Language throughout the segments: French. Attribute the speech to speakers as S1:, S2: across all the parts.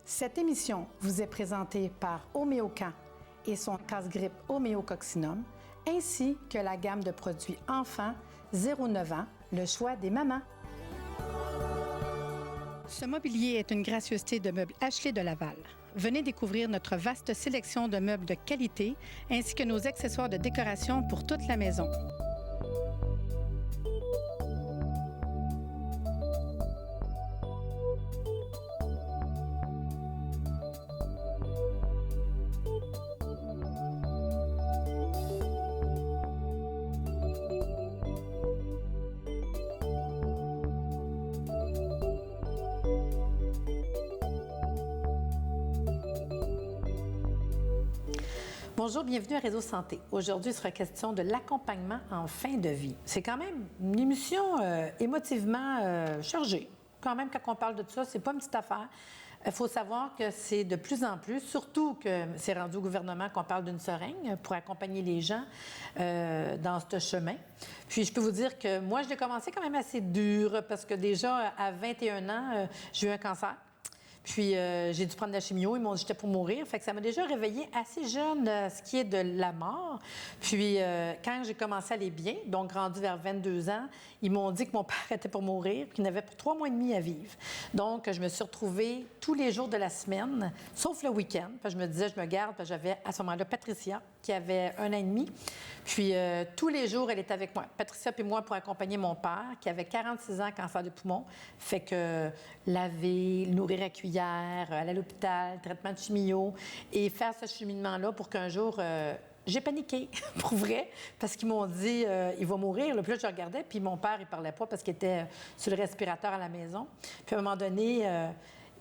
S1: Cette émission vous est présentée par Homéocan et son casse-grippe Homéococcinum, ainsi que la gamme de produits enfants 0-9 ans, le choix des mamans. Ce mobilier est une gracieuseté de meubles Ashley de Laval. Venez découvrir notre vaste sélection de meubles de qualité ainsi que nos accessoires de décoration pour toute la maison. Bonjour, bienvenue à Réseau Santé. Aujourd'hui, il sera question de l'accompagnement en fin de vie. C'est quand même une émission émotivement chargée. Quand même, quand on parle de ça, c'est pas une petite affaire. Il faut savoir que c'est de plus en plus, surtout que c'est rendu au gouvernement qu'on parle d'une seringue pour accompagner les gens dans ce chemin. Puis, je peux vous dire que moi, je l'ai commencé quand même assez dur parce que déjà, à 21 ans, j'ai eu un cancer. Puis, j'ai dû prendre la chimio. Ils m'ont dit que j'étais pour mourir. Fait que ça m'a déjà réveillée assez jeune, ce qui est de la mort. Puis, quand j'ai commencé à aller bien, donc rendu vers 22 ans, ils m'ont dit que mon père était pour mourir, qu'il n'avait pour 3 mois et demi à vivre. Donc, je me suis retrouvée tous les jours de la semaine, sauf le week-end. Puis, je me disais, je me garde. Puis, j'avais à ce moment-là Patricia, qui avait 1 an et demi. Puis, tous les jours, elle était avec moi. Patricia puis moi pour accompagner mon père, qui avait 46 ans, cancer de poumon. Fait que laver, le nourrir à cuillère, aller à l'hôpital, traitement de chimio, et faire ce cheminement-là pour qu'un jour, j'ai paniqué, pour vrai, parce qu'ils m'ont dit il va mourir. Puis là, je regardais, puis mon père, il parlait pas parce qu'il était sur le respirateur à la maison. Puis à un moment donné,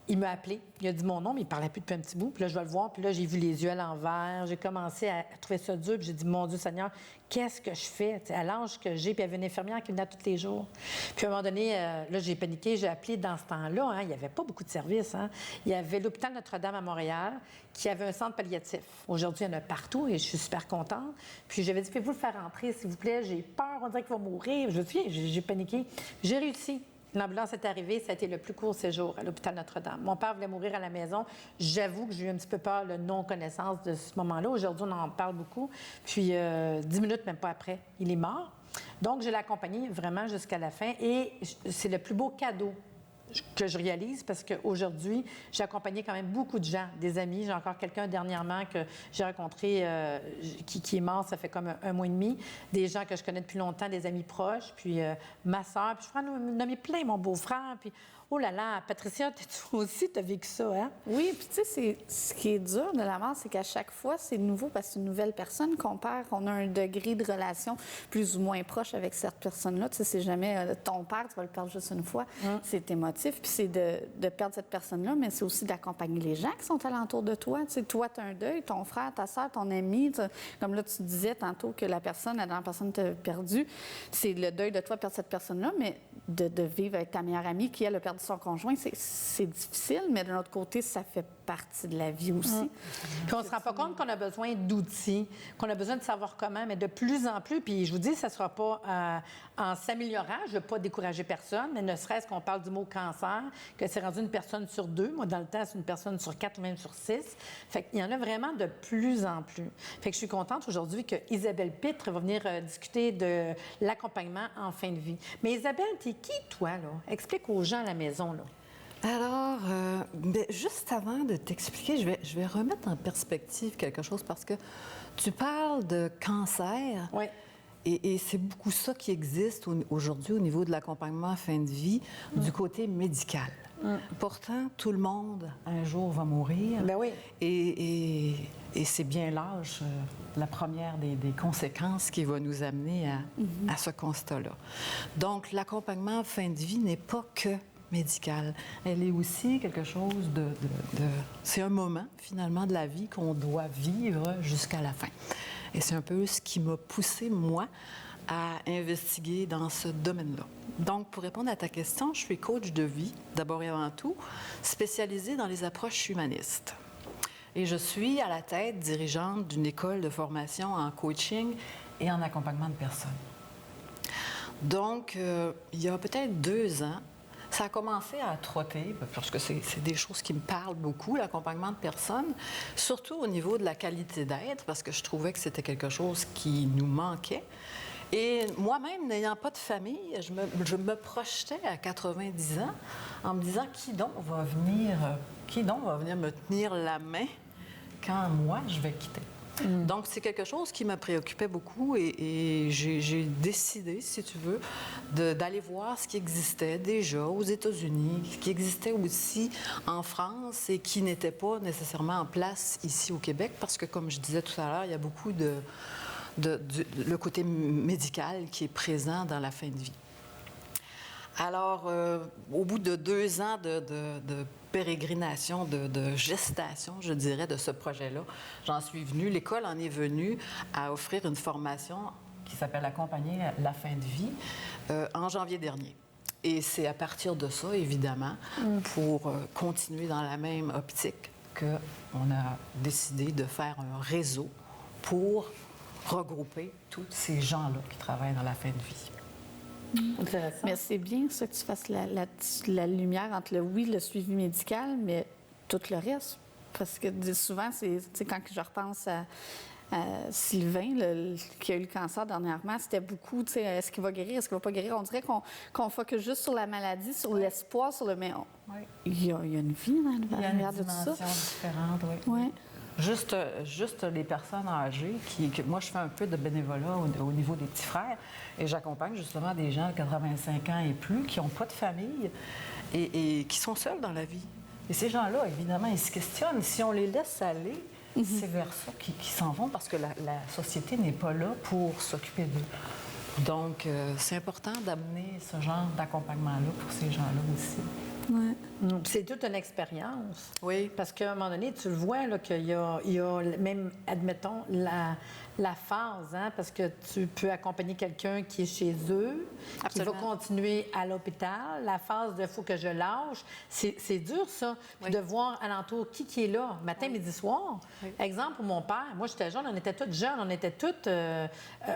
S1: il m'a appelé, il a dit mon nom, mais il parlait plus depuis un petit bout. Puis là, je vais le voir, puis là, j'ai vu les yeux à l'envers. J'ai commencé à trouver ça dur, puis j'ai dit, mon Dieu Seigneur, qu'est-ce que je fais? T'sais, à l'âge que j'ai, puis il y avait une infirmière qui venait tous les jours. Puis à un moment donné, là, j'ai paniqué, j'ai appelé dans ce temps-là, hein, il n'y avait pas beaucoup de services. Hein. Il y avait l'hôpital Notre-Dame à Montréal, qui avait un centre palliatif. Aujourd'hui, il y en a partout et je suis super contente. Puis j'avais dit, pouvez-vous le faire rentrer, s'il vous plaît? J'ai peur, on dirait qu'il va mourir. Je me souviens, j'ai paniqué. J'ai réussi. L'ambulance est arrivée, ça a été le plus court séjour à l'hôpital Notre-Dame. Mon père voulait mourir à la maison. J'avoue que j'ai eu un petit peu peur, le non-connaissance de ce moment-là. Aujourd'hui, on en parle beaucoup. Puis, 10 minutes, même pas après, il est mort. Donc, je l'ai accompagné vraiment jusqu'à la fin. Et c'est le plus beau cadeau que je réalise parce qu'aujourd'hui, j'ai accompagné quand même beaucoup de gens, des amis. J'ai encore quelqu'un dernièrement que j'ai rencontré qui est mort, ça fait comme 1 mois et demi. Des gens que je connais depuis longtemps, des amis proches, puis ma soeur, puis je pourrais nommer plein, mon beau-frère, puis oh là là, Patricia, toi aussi, t'as vécu ça, hein?
S2: Oui, puis tu sais, ce qui est dur de la mort, c'est qu'à chaque fois, c'est nouveau parce que c'est une nouvelle personne qu'on perd, on a un degré de relation plus ou moins proche avec cette personne-là. Tu sais, c'est jamais ton père, tu vas le perdre juste une fois. C'est émotif. Puis c'est de perdre cette personne-là, mais c'est aussi d'accompagner les gens qui sont alentour de toi. Tu sais, toi, tu as un deuil, ton frère, ta soeur, ton ami. Comme là, tu disais tantôt que la dernière personne t'a perdu. C'est le deuil de toi de perdre cette personne-là, mais de vivre avec ta meilleure amie qui, elle, a perdu son conjoint, c'est difficile, mais d'un autre côté, ça fait partie de la vie aussi.
S1: Puis on ne se rend pas compte qu'on a besoin d'outils, qu'on a besoin de savoir comment, mais de plus en plus, puis je vous dis, ça ne sera pas en s'améliorant, je ne veux pas décourager personne, mais ne serait-ce qu'on parle du mot cancer, que c'est rendu une personne sur 2. Moi, dans le temps, c'est une personne sur 4, même sur 6. Fait qu'il y en a vraiment de plus en plus. Fait que je suis contente aujourd'hui que Isabelle Pitre va venir discuter de l'accompagnement en fin de vie. Mais Isabelle, t'es qui, toi, là? Explique aux gens à la maison, là.
S3: Alors, juste avant de t'expliquer, je vais remettre en perspective quelque chose parce que tu parles de cancer.
S1: Oui.
S3: Et c'est beaucoup ça qui existe aujourd'hui au niveau de l'accompagnement à fin de vie du côté médical. Pourtant, tout le monde, un jour, va mourir.
S1: Ben oui.
S3: Et c'est bien l'âge, la première des conséquences qui va nous amener à ce constat-là. Donc, l'accompagnement à fin de vie n'est pas que médicale. Elle est aussi quelque chose c'est un moment, finalement, de la vie qu'on doit vivre jusqu'à la fin. Et c'est un peu ce qui m'a poussée, moi, à investiguer dans ce domaine-là. Donc, pour répondre à ta question, je suis coach de vie, d'abord et avant tout, spécialisée dans les approches humanistes. Et je suis à la tête dirigeante d'une école de formation en coaching et en accompagnement de personnes. Donc, il y a peut-être 2 ans, Ça a commencé à trotter, parce que c'est des choses qui me parlent beaucoup, l'accompagnement de personnes, surtout au niveau de la qualité d'être, parce que je trouvais que c'était quelque chose qui nous manquait. Et moi-même, n'ayant pas de famille, je me projetais à 90 ans en me disant qui donc va venir me tenir la main quand moi, je vais quitter. Donc, c'est quelque chose qui me préoccupait beaucoup et j'ai décidé, si tu veux, d'aller voir ce qui existait déjà aux États-Unis, ce qui existait aussi en France et qui n'était pas nécessairement en place ici au Québec parce que, comme je disais tout à l'heure, il y a beaucoup le côté médical qui est présent dans la fin de vie. Alors, au bout de 2 ans de pérégrination, de gestation, je dirais, de ce projet-là, j'en suis venue, l'école en est venue à offrir une formation qui s'appelle Accompagner la fin de vie en janvier dernier. Et c'est à partir de ça, évidemment, pour continuer dans la même optique qu'on a décidé de faire un réseau pour regrouper tous ces gens-là qui travaillent dans la fin de vie.
S2: Mais c'est bien ça que tu fasses la lumière entre le suivi médical, mais tout le reste. Parce que souvent, c'est quand je repense à Sylvain, qui a eu le cancer dernièrement, c'était beaucoup, est-ce qu'il va guérir, est-ce qu'il va pas guérir? On dirait qu'on focus juste sur la maladie, sur l'espoir, sur le... Mais il y a une vie dans l'arrière de tout ça.
S3: Il y a une dimension différente, oui.
S2: Ouais.
S3: Juste les personnes âgées, moi, je fais un peu de bénévolat au niveau des petits frères et j'accompagne justement des gens de 85 ans et plus qui n'ont pas de famille et qui sont seuls dans la vie. Et ces gens-là, évidemment, ils se questionnent. Si on les laisse aller, c'est vers ça qu'ils s'en vont parce que la société n'est pas là pour s'occuper d'eux. Donc, c'est important d'amener ce genre d'accompagnement-là pour ces gens-là aussi.
S2: Ouais.
S1: C'est toute une expérience.
S3: Oui.
S1: Parce qu'à un moment donné, tu le vois là, qu'il y a même, admettons, la phase, hein, parce que tu peux accompagner quelqu'un qui est chez eux,
S3: Absolument.
S1: qui va continuer à l'hôpital. La phase de « faut que je lâche », c'est dur, ça. Puis de voir alentour qui est là, matin, midi, soir.
S3: Oui.
S1: Exemple, pour mon père, moi, j'étais jeune, on était toutes jeunes, on était toutes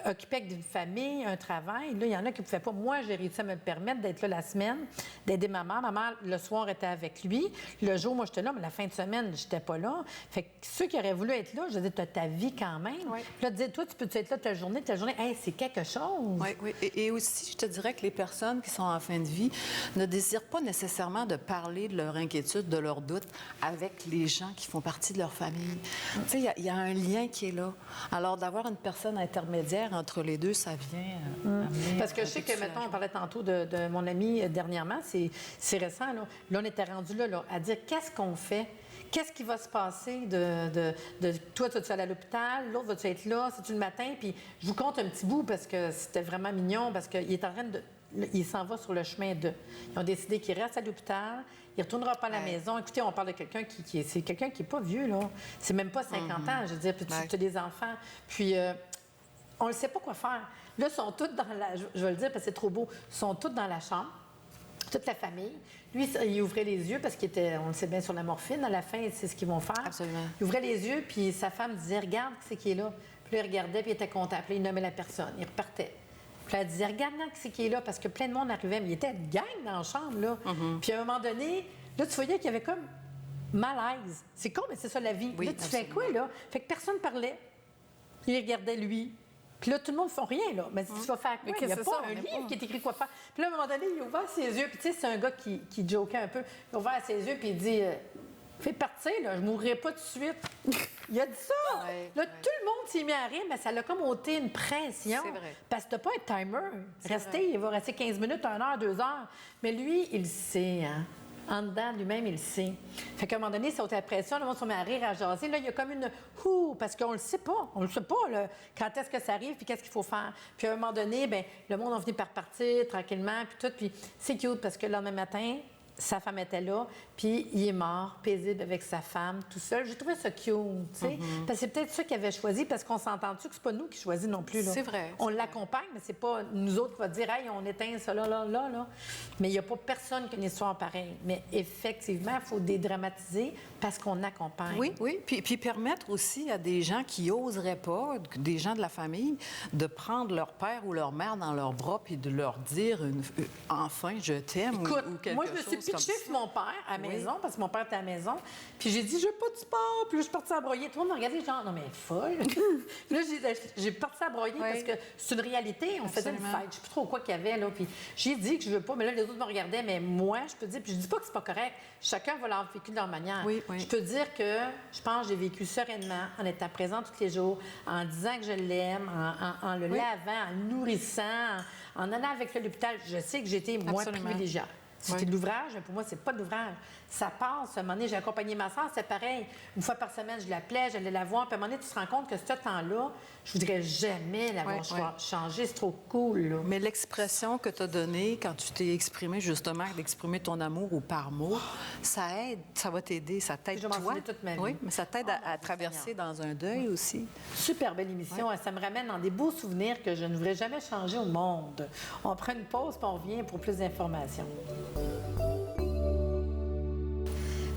S1: occupées avec une famille, un travail. Là, il y en a qui ne pouvaient pas. Moi, j'ai réussi à me permettre d'être là la semaine, d'aider ma mère. Ma mère, le soir, était avec lui. Le jour, moi, j'étais là, mais la fin de semaine, j'étais pas là. Fait que ceux qui auraient voulu être là, je disais, tu as ta vie quand même.
S3: Oui.
S1: Puis là, dire, toi, tu peux être là ta journée, hey, c'est quelque chose.
S3: Oui, oui. Et aussi, je te dirais que les personnes qui sont en fin de vie ne désirent pas nécessairement de parler de leur inquiétude, de leurs doutes avec les gens qui font partie de leur famille. Tu sais, il y a un lien qui est là. Alors, d'avoir une personne intermédiaire entre les deux, ça vient amener
S1: Parce que je sais que, mettons, on parlait tantôt de mon ami dernièrement, c'est récent, là. Là, on était rendu là, à dire qu'est-ce qu'on fait? Qu'est-ce qui va se passer de toi, tu vas aller à l'hôpital, l'autre va-tu être là, c'est-tu le matin? Puis je vous compte un petit bout parce que c'était vraiment mignon, parce qu'il est en train de... Il s'en va sur le chemin de... Ils ont décidé qu'il reste à l'hôpital, il ne retournera pas à la maison. Écoutez, on parle de quelqu'un c'est quelqu'un qui n'est pas vieux, là. C'est même pas 50 ans, je veux dire, puis tu as des enfants. Puis on ne sait pas quoi faire. Là, ils sont tous dans la... Je vais le dire parce que c'est trop beau. Ils sont tous dans la chambre. Toute la famille. Lui, il ouvrait les yeux parce qu'il était, on le sait bien, sur la morphine. À la fin, c'est ce qu'ils vont faire.
S3: Absolument.
S1: Il ouvrait les yeux, puis sa femme disait, regarde, c'est qui est là. Puis là, il regardait, puis il était content. Puis là, il nommait la personne. Il repartait. Puis là, elle disait, regarde, c'est qui est là, parce que plein de monde arrivait. Mais il était une gang dans la chambre, là. Puis à un moment donné, là, tu voyais qu'il y avait comme malaise. C'est con, mais c'est ça la vie.
S3: Oui,
S1: là, tu
S3: absolument.
S1: fais quoi, là? Fait que personne parlait. Il regardait lui. Puis là, tout le monde ne fait rien, là. Mais tu vas faire quoi? Il n'y a pas un livre qui est écrit quoi faire. Puis là, à un moment donné, il a ouvert ses yeux. Puis tu sais, c'est un gars qui jokait un peu. Il a ouvert ses yeux, puis il dit fais partir, là, je ne mourrai pas tout de suite. Il a dit ça. Là, tout le monde s'est mis à rire, mais ça l'a comme ôté une pression.
S3: C'est vrai.
S1: Parce que tu n'as pas un timer. Il va rester 15 minutes, 1 heure, 2 heures. Mais lui, il sait, hein. En dedans, lui-même, il le sait. Fait qu'à un moment donné, ça ôte la pression, le monde se met à rire, à jaser. Là, il y a comme une parce qu'on le sait pas. On le sait pas, là, quand est-ce que ça arrive, puis qu'est-ce qu'il faut faire. Puis à un moment donné, bien, le monde a fini par partir tranquillement, puis tout. Puis c'est cute parce que le lendemain matin, sa femme était là, puis il est mort, paisible avec sa femme, tout seul. J'ai trouvé ça cute, tu sais. Parce que c'est peut-être ça qu'il avait choisi, parce qu'on s'entend-tu que c'est pas nous qui choisissons non plus, là.
S3: C'est vrai.
S1: On l'accompagne, mais c'est pas nous autres qui va dire « Hey, on éteint ça là. » Mais il n'y a pas personne qui a une histoire pareille. Mais effectivement, il faut dédramatiser parce qu'on accompagne.
S3: Oui. Puis permettre aussi à des gens qui n'oseraient pas, des gens de la famille, de prendre leur père ou leur mère dans leurs bras puis de leur dire « Enfin, je t'aime »
S1: Écoute,
S3: ou quelque
S1: moi, je me suis
S3: chose
S1: pitchée
S3: comme
S1: sur mon père à la maison, parce que mon père était à la maison. Puis j'ai dit, je veux pas de sport. Puis là, je suis partie à broyer. Tout le monde m'a regardé, genre, non, mais elle est folle. Là, j'ai parti à broyer parce que c'est une réalité. On faisait une fête. Je sais plus trop quoi qu'il y avait, là. Puis j'ai dit que je veux pas. Mais là, les autres me regardaient. Mais moi, je peux dire, puis je dis pas que c'est pas correct. Chacun va l'avoir vécu de leur manière.
S3: Oui.
S1: Je peux dire que je pense que j'ai vécu sereinement, en étant présent tous les jours, en disant que je l'aime, en le lavant, en le nourrissant, en allant avec lui à l'hôpital. Je sais que j'étais moins privilégiée. C'était de l'ouvrage, mais pour moi, c'est pas de l'ouvrage. Ça passe. À un moment donné, j'ai accompagné ma soeur, c'est pareil. Une fois par semaine, je l'appelais, j'allais la voir. Puis à un moment donné, tu te rends compte que ce temps-là, je voudrais jamais l'avoir changé. C'est trop cool, là.
S3: Mais l'expression que tu as donnée quand tu t'es exprimé, justement, d'exprimer ton amour ou par mots, ça aide, ça va t'aider, ça t'aide
S1: Je m'en souviens toute ma vie.
S3: Oui, mais ça t'aide à traverser dans un deuil aussi.
S1: Super belle émission. Ça me ramène dans des beaux souvenirs que je ne voudrais jamais changer au monde. On prend une pause, puis on revient pour plus d'informations.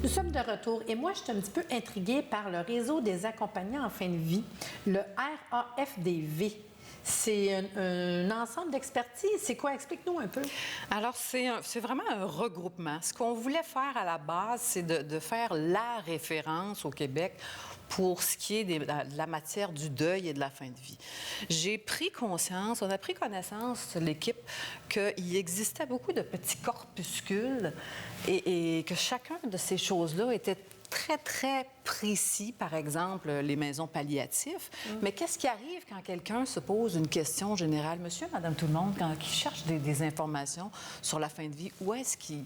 S1: Nous sommes de retour et moi, je suis un petit peu intriguée par le réseau des accompagnants en fin de vie, le RAFDV. C'est un ensemble d'expertise. C'est quoi? Explique-nous un peu.
S3: Alors, c'est vraiment un regroupement. Ce qu'on voulait faire à la base, c'est de faire la référence au Québec pour ce qui est de la matière du deuil et de la fin de vie. J'ai pris conscience, on a pris connaissance, l'équipe, qu'il existait beaucoup de petits corpuscules et que chacun de ces choses-là était très, très précis, par exemple, les maisons palliatives. Mais qu'est-ce qui arrive quand quelqu'un se pose une question générale? Monsieur, madame, tout le monde, quand il cherche des informations sur la fin de vie, où est-ce qu'il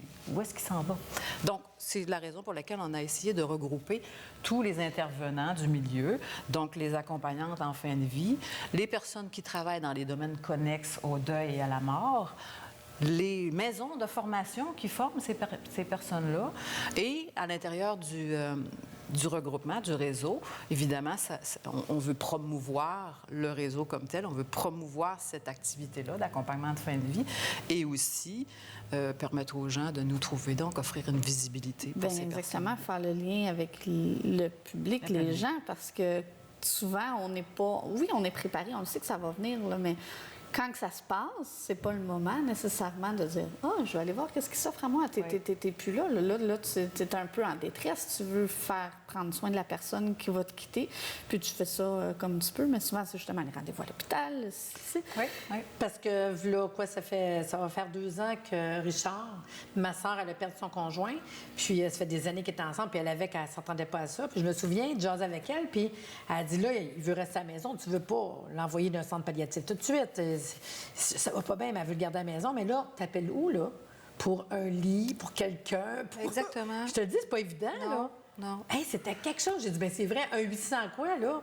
S3: s'en va? Donc, c'est la raison pour laquelle on a essayé de regrouper tous les intervenants du milieu, donc les accompagnantes en fin de vie, les personnes qui travaillent dans les domaines connexes au deuil et à la mort, les maisons de formation qui forment ces personnes-là. Et à l'intérieur du regroupement, du réseau, évidemment, on veut promouvoir le réseau comme tel, on veut promouvoir cette activité-là d'accompagnement de fin de vie et aussi permettre aux gens de nous trouver, donc offrir une visibilité pour ces personnes.
S2: Exactement, faire le lien avec le public, les gens, parce que souvent, on n'est pas... Oui, on est préparé, on le sait que ça va venir, là, mais... Quand que ça se passe, c'est pas le moment nécessairement de dire « Ah, je vais aller voir qu'est-ce qui s'offre à moi. » T'es plus là. Là, tu es un peu en détresse. Tu veux prendre soin de la personne qui va te quitter, puis tu fais ça comme tu peux. Mais souvent, c'est justement les rendez-vous à l'hôpital.
S1: Oui, parce que là, ça va faire 2 ans que Richard, ma soeur, elle a perdu son conjoint. Puis ça fait des années qu'ils étaient ensemble, puis elle s'entendait pas à ça. Puis je me souviens de jaser avec elle, puis elle a dit « Là, il veut rester à la maison. Tu veux pas l'envoyer d'un centre palliatif tout de suite. Ça va pas bien, mais elle veut le garder à la maison. Mais là, t'appelles où, là? Pour un lit, pour quelqu'un?
S3: Exactement.
S1: Je te le dis, c'est pas évident, là.
S3: Non.
S1: Hey, c'était quelque chose. J'ai dit, bien, c'est vrai, un 800 quoi, là?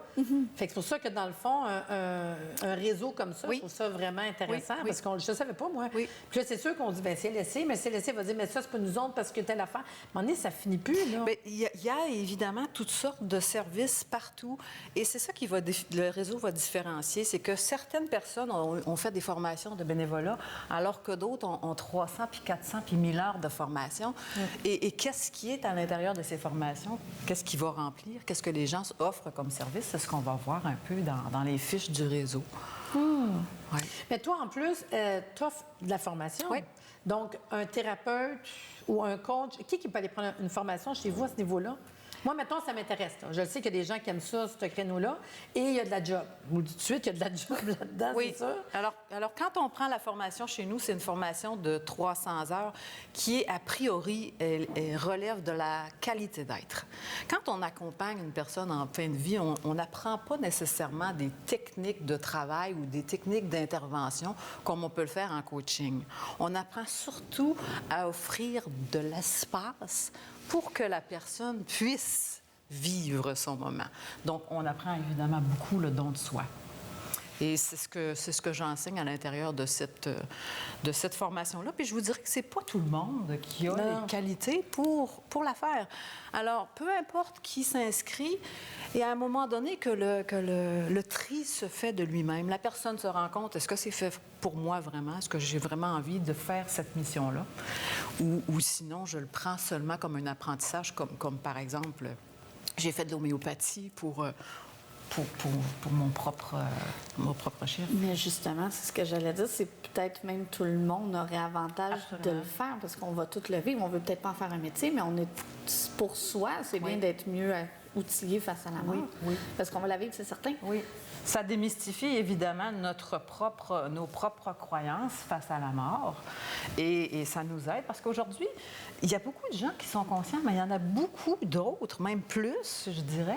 S1: Fait que c'est pour ça que, dans le fond, un réseau comme ça, je trouve ça vraiment intéressant, parce que je ne savais pas, moi. Puis là, c'est sûr qu'on dit, bien, CLSC, mais CLSC va dire, mais ça, c'est pas nous autres parce que telle affaire. À un moment donné, ça finit plus, là.
S3: Il y a évidemment toutes sortes de services partout. Et c'est ça qui le réseau va différencier, c'est que certaines personnes ont fait des formations de bénévolat, alors que d'autres ont 300, puis 400, puis 1000 heures de formation. Et qu'est-ce qui est à l'intérieur de ces formations? Qu'est-ce qu'il va remplir? Qu'est-ce que les gens offrent comme service? C'est ce qu'on va voir un peu dans les fiches du réseau.
S1: Ouais. Mais toi, en plus, tu offres de la formation.
S3: Oui.
S1: Donc, un thérapeute ou un coach, qui peut aller prendre une formation chez vous à ce niveau-là? Moi, mettons, ça m'intéresse. Là. Je sais qu'il y a des gens qui aiment ça, ce créneau-là, et il y a de la job. Je vous dis tout de suite qu'il y a de la job là-dedans, c'est ça?
S3: Alors, quand on prend la formation chez nous, c'est une formation de 300 heures qui est, a priori, elle relève de la qualité d'être. Quand on accompagne une personne en fin de vie, on n'apprend pas nécessairement des techniques de travail ou des techniques d'intervention comme on peut le faire en coaching. On apprend surtout à offrir de l'espace pour que la personne puisse vivre son moment. Donc, on apprend évidemment beaucoup le don de soi. Et c'est ce que j'enseigne à l'intérieur de cette formation-là. Puis je vous dirais que c'est pas tout le monde qui a les qualités pour la faire. Alors, peu importe qui s'inscrit, et à un moment donné que le tri se fait de lui-même. La personne se rend compte, est-ce que c'est fait pour moi vraiment? Est-ce que j'ai vraiment envie de faire cette mission-là? Ou sinon, je le prends seulement comme un apprentissage, comme par exemple, j'ai fait de l'homéopathie pour mon propre chiffre.
S2: Mais justement, c'est ce que j'allais dire, c'est peut-être même tout le monde aurait avantage de le faire parce qu'on va tout le vivre. On veut peut-être pas en faire un métier, mais on est pour soi, c'est bien d'être mieux outillé face à la mort.
S3: Oui.
S2: Parce qu'on va la vivre, c'est certain.
S3: Oui. Ça démystifie évidemment nos propres croyances face à la mort et ça nous aide parce qu'aujourd'hui, il y a beaucoup de gens qui sont conscients, mais il y en a beaucoup d'autres, même plus, je dirais,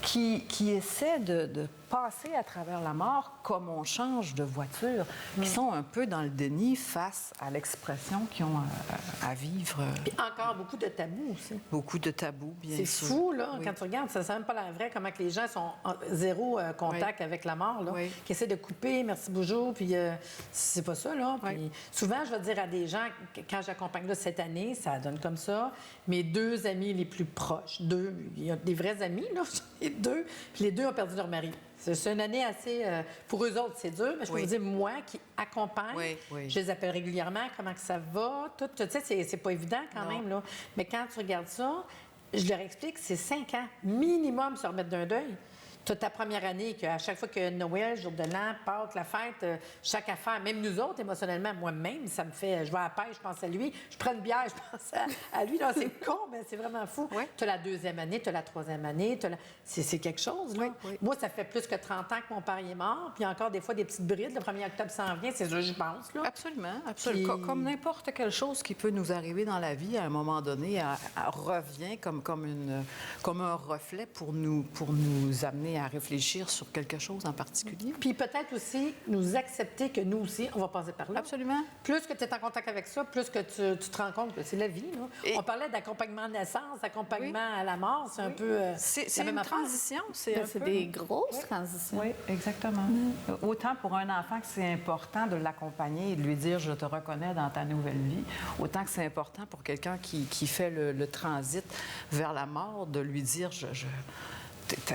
S3: qui essaient de passer à travers la mort comme on change de voiture, qui sont un peu dans le déni face à l'expression qu'ils ont à vivre.
S1: Puis encore beaucoup de tabous aussi.
S3: Beaucoup de tabous, bien sûr.
S1: C'est fou, là, quand tu regardes, ça ne même pas la vraie, comment que les gens sont en zéro contact avec la mort, là, qui essaient de couper, merci bonjour, puis c'est pas ça, là. Puis souvent, je vais dire à des gens, quand j'accompagne là cette année, ça donne comme ça, mes 2 amis les plus proches, il y a des vrais amis, là, les 2, puis les 2 ont perdu leur mari. C'est une année assez... pour eux autres, c'est dur, mais je peux vous dire, moi, qui accompagne, je les appelle régulièrement, comment que ça va, tout. Tu sais, c'est pas évident quand même, là. Mais quand tu regardes ça, je leur explique, c'est 5 ans minimum se remettre d'un deuil. Toute ta première année, qu'à chaque fois que Noël, jour de l'an, Pâques, la fête, chaque affaire, même nous autres, émotionnellement, moi-même, ça me fait... Je vais à la pêche, je pense à lui. Je prends une bière, je pense à lui. C'est con, mais c'est vraiment fou. Tu as la 2e année, tu as la 3e année. C'est quelque chose, là. Moi, ça fait plus que 30 ans que mon père est mort. Puis encore des fois, des petites brides. Le 1er octobre s'en vient, c'est ça, je pense, là.
S3: Absolument. Puis... Comme n'importe quelle chose qui peut nous arriver dans la vie, à un moment donné, elle revient comme un reflet pour nous amener à réfléchir sur quelque chose en particulier.
S1: Puis peut-être aussi nous accepter que nous aussi, on va passer par là.
S3: Absolument.
S1: Plus que tu es en contact avec ça, plus que tu te rends compte que c'est la vie. Là. On parlait d'accompagnement à la naissance, d'accompagnement à la mort, c'est un peu
S3: c'est une transition.
S2: C'est des grosses transitions.
S3: Oui, exactement. Autant pour un enfant que c'est important de l'accompagner et de lui dire « je te reconnais dans ta nouvelle vie », autant que c'est important pour quelqu'un qui fait le transit vers la mort de lui dire «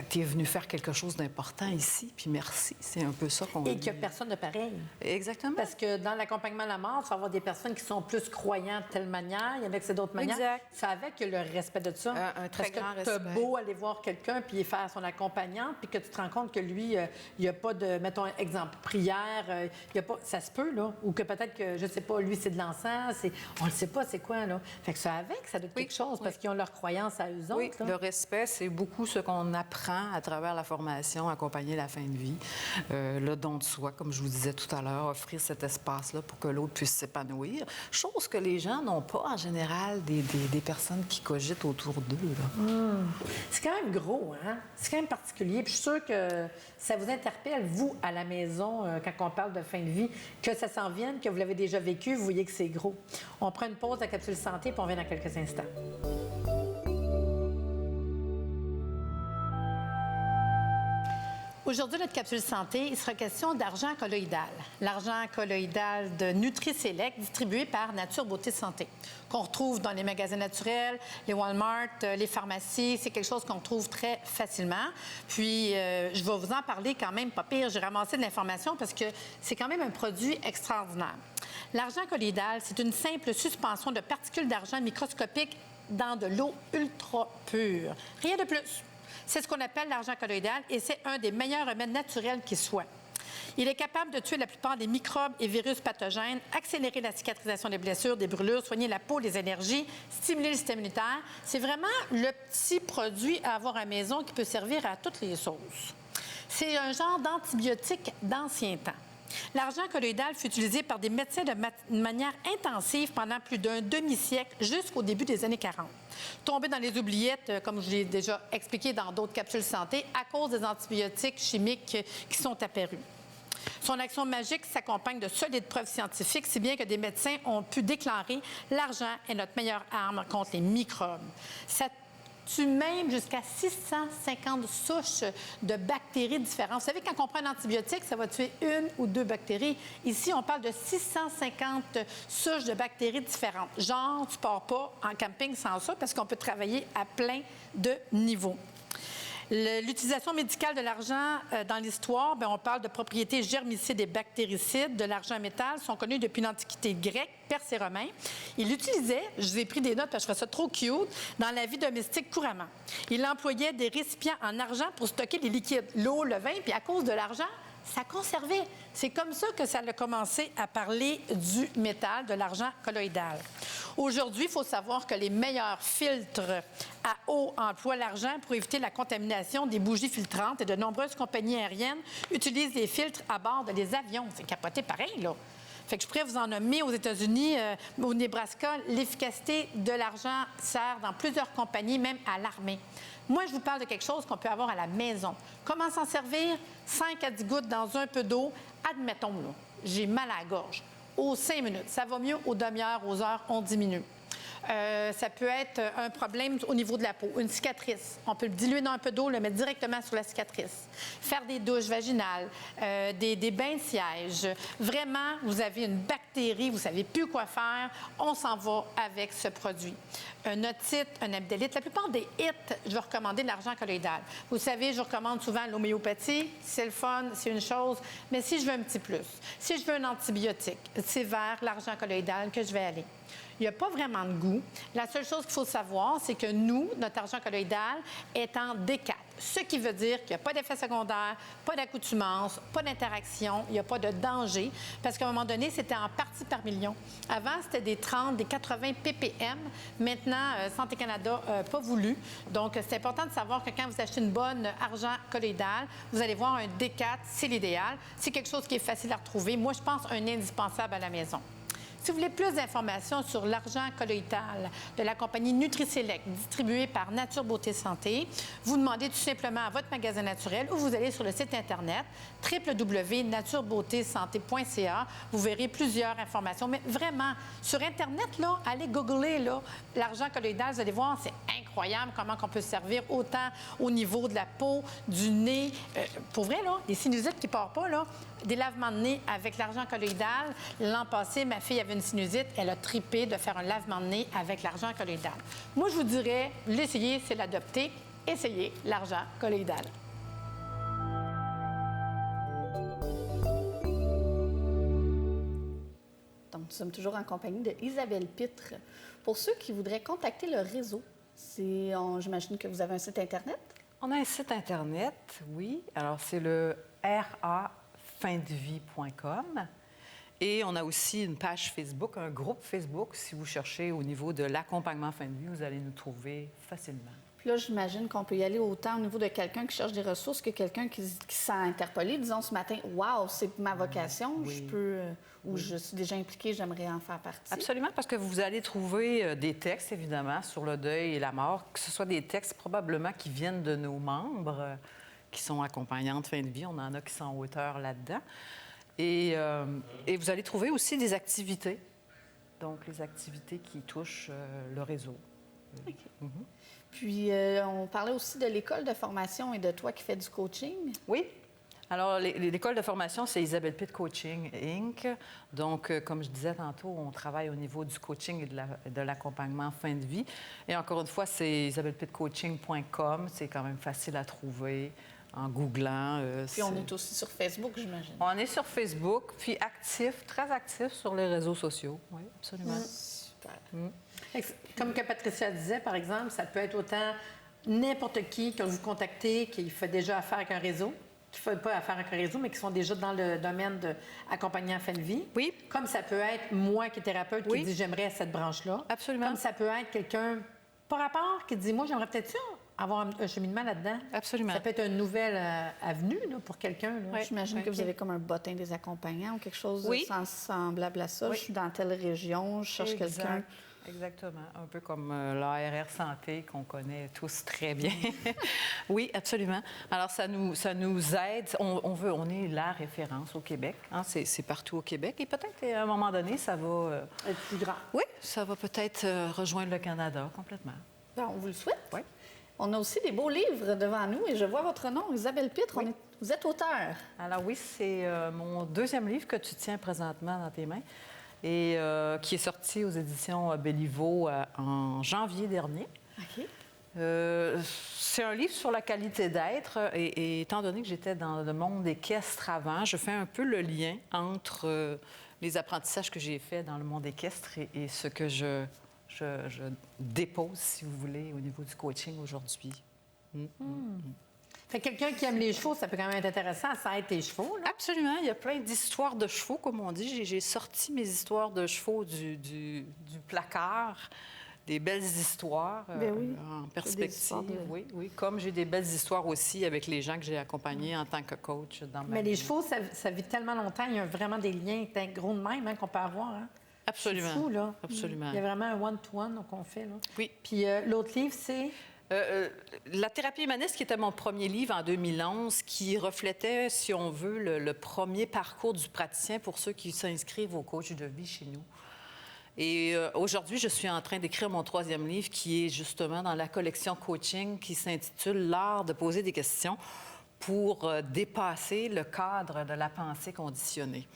S3: t'es venu faire quelque chose d'important ici, puis merci. » C'est un peu ça qu'on dit.
S1: Et qu'il n'y a personne de pareil.
S3: Exactement.
S1: Parce que dans l'accompagnement à la mort, tu vas avoir des personnes qui sont plus croyantes de telle manière, il y en a qui c'est d'autres manières.
S3: Exact.
S1: C'est avec le respect de ça.
S3: Un très grand respect.
S1: Parce que t'as beau aller voir quelqu'un puis faire son accompagnante, puis que tu te rends compte que lui, il n'y a pas de, mettons, exemple, prière, il y a pas, ça se peut, là. Ou que peut-être que, je sais pas, lui, c'est de l'encens, on ne sait pas c'est quoi, là. Fait que ça avec, ça doit être quelque chose, parce qu'ils ont leur croyance à eux autres. Là.
S3: Le respect, c'est beaucoup ce qu'on apprend à travers la formation, accompagner la fin de vie, le don de soi, comme je vous disais tout à l'heure, offrir cet espace-là pour que l'autre puisse s'épanouir, chose que les gens n'ont pas en général des personnes qui cogitent autour d'eux.
S1: C'est quand même gros, hein? C'est quand même particulier. Puis je suis sûre que ça vous interpelle, vous, à la maison, quand on parle de fin de vie, que ça s'en vienne, que vous l'avez déjà vécu, vous voyez que c'est gros. On prend une pause à Capsule Santé, puis on revient dans quelques instants. Aujourd'hui, notre capsule santé, il sera question d'argent colloïdal. L'argent colloïdal de Nutri-Select, distribué par Nature Beauté Santé, qu'on retrouve dans les magasins naturels, les Walmart, les pharmacies. C'est quelque chose qu'on trouve très facilement. Puis, je vais vous en parler quand même, pas pire. J'ai ramassé de l'information parce que c'est quand même un produit extraordinaire. L'argent colloïdal, c'est une simple suspension de particules d'argent microscopiques dans de l'eau ultra pure. Rien de plus. C'est ce qu'on appelle l'argent colloïdal et c'est un des meilleurs remèdes naturels qui soit. Il est capable de tuer la plupart des microbes et virus pathogènes, accélérer la cicatrisation des blessures, des brûlures, soigner la peau, les allergies, stimuler le système immunitaire. C'est vraiment le petit produit à avoir à la maison qui peut servir à toutes les sauces. C'est un genre d'antibiotique d'ancien temps. L'argent colloïdal fut utilisé par des médecins de manière intensive pendant plus d'un demi-siècle jusqu'au début des années 40. Tombé dans les oubliettes, comme je l'ai déjà expliqué dans d'autres capsules santé, à cause des antibiotiques chimiques qui sont apparus. Son action magique s'accompagne de solides preuves scientifiques, si bien que des médecins ont pu déclarer l'argent est notre meilleure arme contre les microbes. tue même jusqu'à 650 souches de bactéries différentes. Vous savez, quand on prend un antibiotique, ça va tuer 1 ou 2 bactéries. Ici, on parle de 650 souches de bactéries différentes. Genre, tu pars pas en camping sans ça parce qu'on peut travailler à plein de niveaux. L'utilisation médicale de l'argent dans l'histoire, bien, on parle de propriétés germicides et bactéricides de l'argent métal, sont connues depuis l'Antiquité grecque, perse et romain. Ils l'utilisaient, je vous ai pris des notes parce que je trouvais ça trop cute, dans la vie domestique couramment. Ils employaient des récipients en argent pour stocker les liquides, l'eau, le vin, puis à cause de l'argent, ça conservait. C'est comme ça que ça a commencé à parler du métal, de l'argent colloïdal. Aujourd'hui, il faut savoir que les meilleurs filtres à eau emploient l'argent pour éviter la contamination des bougies filtrantes et de nombreuses compagnies aériennes utilisent les filtres à bord des avions. C'est capoté pareil, là. Fait que je pourrais vous en nommer aux États-Unis, au Nebraska, l'efficacité de l'argent sert dans plusieurs compagnies, même à l'armée. Moi, je vous parle de quelque chose qu'on peut avoir à la maison. Comment s'en servir? 5 à 10 gouttes dans un peu d'eau. Admettons, là, j'ai mal à la gorge. Aux 5 minutes. Ça va mieux aux demi-heures, aux heures, on diminue. Ça peut être un problème au niveau de la peau, une cicatrice. On peut le diluer dans un peu d'eau, le mettre directement sur la cicatrice. Faire des douches vaginales, des bains de siège. Vraiment, vous avez une bactérie, vous ne savez plus quoi faire, on s'en va avec ce produit. Un otite, un abdélite. La plupart des hits, je vais recommander de l'argent colloïdal. Vous savez, je recommande souvent l'homéopathie. C'est le fun, c'est une chose. Mais si je veux un petit plus, si je veux un antibiotique, c'est vers l'argent colloïdal que je vais aller. Il n'y a pas vraiment de goût. La seule chose qu'il faut savoir, c'est que nous, notre argent colloïdal est en D4. Ce qui veut dire qu'il n'y a pas d'effet secondaire, pas d'accoutumance, pas d'interaction, il n'y a pas de danger. Parce qu'à un moment donné, c'était en partie par million. Avant, c'était des 30, des 80 ppm. Maintenant, Santé Canada n'a pas voulu. Donc, c'est important de savoir que quand vous achetez une bonne argent colloïdal, vous allez voir un D4, c'est l'idéal. C'est quelque chose qui est facile à retrouver. Moi, je pense un indispensable à la maison. Si vous voulez plus d'informations sur l'argent colloïdal de la compagnie Nutri-Select, distribuée par Nature Beauté Santé, vous demandez tout simplement à votre magasin naturel ou vous allez sur le site Internet www.naturebeautésanté.ca. Vous verrez plusieurs informations. Mais vraiment, sur Internet, là, allez googler là, l'argent colloïdal. Vous allez voir, c'est incroyable comment on peut se servir autant au niveau de la peau, du nez. Pour vrai, là, les sinusites qui ne partent pas, là, des lavements de nez avec l'argent colloïdal. L'an passé, ma fille avait une sinusite. Elle a trippé de faire un lavement de nez avec l'argent colloïdal. Moi, je vous dirais, l'essayer, c'est l'adopter. Essayez l'argent colloïdal.
S2: Donc, nous sommes toujours en compagnie de Isabelle Pitre. Pour ceux qui voudraient contacter le réseau, j'imagine que vous avez un site Internet?
S3: On a un site Internet, oui. Alors, c'est le rafindevie.com. Et on a aussi une page Facebook, un groupe Facebook. Si vous cherchez au niveau de l'accompagnement fin de vie, vous allez nous trouver facilement.
S2: Puis là, j'imagine qu'on peut y aller autant au niveau de quelqu'un qui cherche des ressources que quelqu'un qui se sent interpellé, disons ce matin, « Wow, c'est ma vocation,
S3: oui.
S2: Je peux, ou je suis déjà impliquée, j'aimerais en faire partie. »
S3: Absolument, parce que vous allez trouver des textes, évidemment, sur le deuil et la mort, que ce soit des textes probablement qui viennent de nos membres, qui sont accompagnantes fin de vie. On en a qui sont auteurs là-dedans. Et vous allez trouver aussi des activités, donc les activités qui touchent le réseau.
S2: OK. Puis, on parlait aussi de l'école de formation et de toi qui fais du coaching.
S3: Oui. Alors, l'école de formation, c'est Isabelle Pitre Coaching, Inc. Donc, comme je disais tantôt, on travaille au niveau du coaching et de l'accompagnement fin de vie. Et encore une fois, c'est isabellepitrecoaching.com. C'est quand même facile à trouver en googlant.
S2: Puis on est aussi sur Facebook, j'imagine.
S3: On est sur Facebook, puis très actif sur les réseaux sociaux. Oui, absolument.
S2: Super.
S1: Comme que Patricia disait, par exemple, ça peut être autant n'importe qui vous contactez, qui fait déjà affaire avec un réseau, qui ne fait pas affaire avec un réseau, mais qui sont déjà dans le domaine d'accompagnement en fin de vie. Oui. Comme ça peut être moi qui est thérapeute qui dit j'aimerais cette branche-là.
S3: Absolument.
S1: Comme ça peut être quelqu'un par rapport qui dit moi j'aimerais peut-être ça avoir un cheminement là-dedans.
S3: Absolument.
S1: Ça peut être une nouvelle avenue là, pour quelqu'un.
S2: Oui, j'imagine que vous avez comme un bottin des accompagnants ou quelque chose semblable à ça. Oui. Je suis dans telle région, je cherche quelqu'un.
S3: Exactement. Un peu comme l'ARR Santé qu'on connaît tous très bien. Oui, absolument. Alors, ça nous aide. On est la référence au Québec. Hein? C'est partout au Québec. Et peut-être, à un moment donné, ça va...
S1: être plus grand.
S3: Oui, ça va peut-être rejoindre le Canada complètement.
S2: Bien, on vous le souhaite.
S3: Oui.
S2: On a aussi des beaux livres devant nous et je vois votre nom, Isabelle Pitre.
S3: Oui.
S2: Vous êtes auteure.
S3: Alors oui, c'est mon deuxième livre que tu tiens présentement dans tes mains et qui est sorti aux éditions Béliveau en janvier dernier.
S2: OK.
S3: C'est un livre sur la qualité d'être et étant donné que j'étais dans le monde équestre avant, je fais un peu le lien entre les apprentissages que j'ai faits dans le monde équestre et ce que je dépose, si vous voulez, au niveau du coaching aujourd'hui.
S1: Fait que quelqu'un qui aime les chevaux, ça peut quand même être intéressant. Ça aide tes chevaux, là.
S3: Absolument. Il y a plein d'histoires de chevaux, comme on dit. J'ai sorti mes histoires de chevaux du placard. Des belles histoires
S2: Ben oui.
S3: en perspective. Oui, oui. Comme j'ai des belles histoires aussi avec les gens que j'ai accompagnés en tant que coach dans ma
S1: Mais les
S3: vie.
S1: chevaux, ça vit tellement longtemps. Il y a vraiment des liens gros de même qu'on peut avoir. Hein?
S3: Absolument.
S1: C'est fou, là.
S3: Absolument.
S1: Il y a vraiment un one-to-one qu'on fait, là.
S3: Oui.
S1: Puis l'autre livre, c'est...
S3: La thérapie humaniste, qui était mon premier livre en 2011, qui reflétait, si on veut, le premier parcours du praticien pour ceux qui s'inscrivent au coach de vie chez nous. Et aujourd'hui, je suis en train d'écrire mon troisième livre qui est justement dans la collection coaching qui s'intitule « L'art de poser des questions » pour dépasser le cadre de la pensée conditionnée.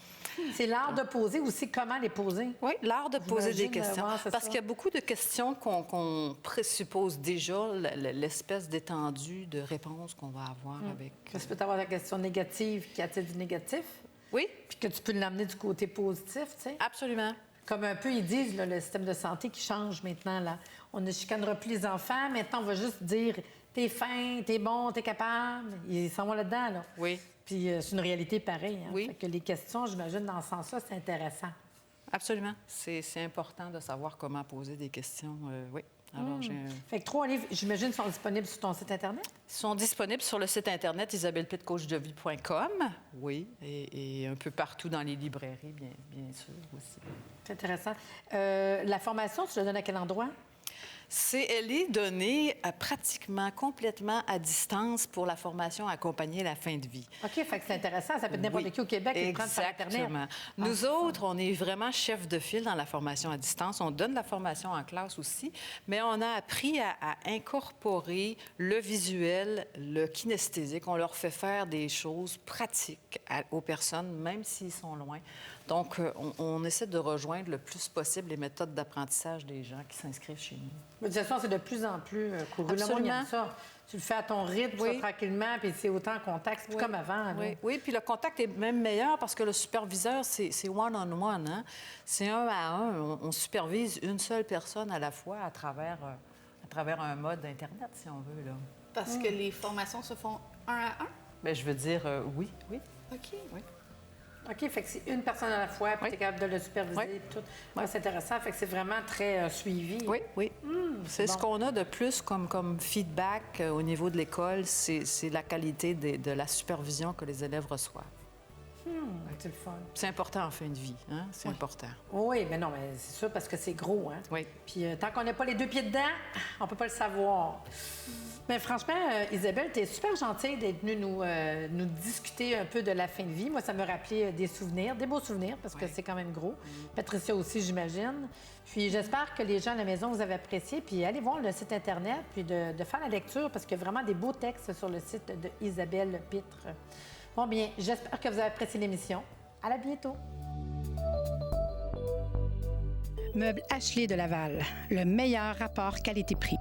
S1: C'est l'art de poser ou c'est comment les poser?
S3: Oui, l'art de poser des
S1: J'imagine,
S3: questions.
S1: ouais, c'est
S3: Parce
S1: ça.
S3: qu'il y a beaucoup de questions qu'on présuppose déjà, l'espèce d'étendue de réponse qu'on va avoir avec...
S1: Parce que tu peux avoir la question négative qui attire du négatif,
S3: Oui,
S1: puis que tu peux l'amener du côté positif, tu sais.
S3: absolument.
S1: Comme un peu, ils disent, là, le système de santé qui change maintenant. Là. On ne chicanera plus les enfants. Maintenant, on va juste dire t'es fin, t'es bon, t'es capable. Ils s'en vont là-dedans. Là.
S3: Oui.
S1: Puis c'est une réalité pareille. Hein.
S3: Oui.
S1: Fait que les questions, j'imagine, dans ce sens-là, c'est intéressant.
S3: Absolument. C'est important de savoir comment poser des questions. Oui. Alors,
S1: Fait que 3 livres, j'imagine, sont disponibles sur ton site Internet?
S3: Ils sont disponibles sur le site Internet isabellepitcoachdevie.com, oui, et un peu partout dans les librairies, bien sûr, aussi.
S1: C'est intéressant. La formation, tu la donnes à quel endroit?
S3: Elle est donnée pratiquement complètement à distance pour la formation accompagnée à la fin de vie.
S1: OK, fait que c'est intéressant. Ça peut être n'importe
S3: Oui,
S1: qui au Québec qui prend sur Internet.
S3: exactement. Nous autres, on est vraiment chef de file dans la formation à distance. On donne la formation en classe aussi, mais on a appris à incorporer le visuel, le kinesthésique. On leur fait faire des choses pratiques aux personnes, même s'ils sont loin. Donc, on essaie de rejoindre le plus possible les méthodes d'apprentissage des gens qui s'inscrivent chez nous.
S1: Mais de toute façon, c'est de plus en plus couru. Le monde aime ça. Tu le fais à ton rythme,
S3: Oui.
S1: ça, tranquillement, puis c'est autant en contact. C'est plus comme avant. Là.
S3: Oui. Oui, puis le contact est même meilleur parce que le superviseur, c'est one-on-one. Hein? C'est un à un. On supervise une seule personne à la fois à travers un mode Internet, si on veut. Là.
S2: Parce que les formations se font un à un?
S3: Bien, je veux dire, oui.
S2: OK.
S3: Oui.
S1: OK, fait que c'est une personne à la fois, puis
S3: Oui.
S1: tu es capable de le superviser.
S3: Oui.
S1: Tout. Ouais, c'est intéressant. Fait que c'est vraiment très suivi.
S3: Oui. C'est ce qu'on a de plus comme feedback au niveau de l'école, c'est la qualité de la supervision que les élèves reçoivent.
S1: C'est le fun.
S3: C'est important en fin de vie, hein? C'est important.
S1: Oui, mais non, mais c'est sûr parce que c'est gros, hein?
S3: Oui.
S1: Puis tant qu'on n'a pas les 2 pieds dedans, on peut pas le savoir. Mais franchement, Isabelle, tu es super gentille d'être venue nous discuter un peu de la fin de vie. Moi, ça me rappelait des souvenirs, des beaux souvenirs, parce que c'est quand même gros. Patricia aussi, j'imagine. Puis j'espère que les gens à la maison, vous avez apprécié. Puis allez voir le site Internet, puis de faire la lecture, parce qu'il y a vraiment des beaux textes sur le site de Isabelle Pitre. Bon, bien, j'espère que vous avez apprécié l'émission. À la bientôt. Meubles Ashley de Laval, le meilleur rapport qualité-prix.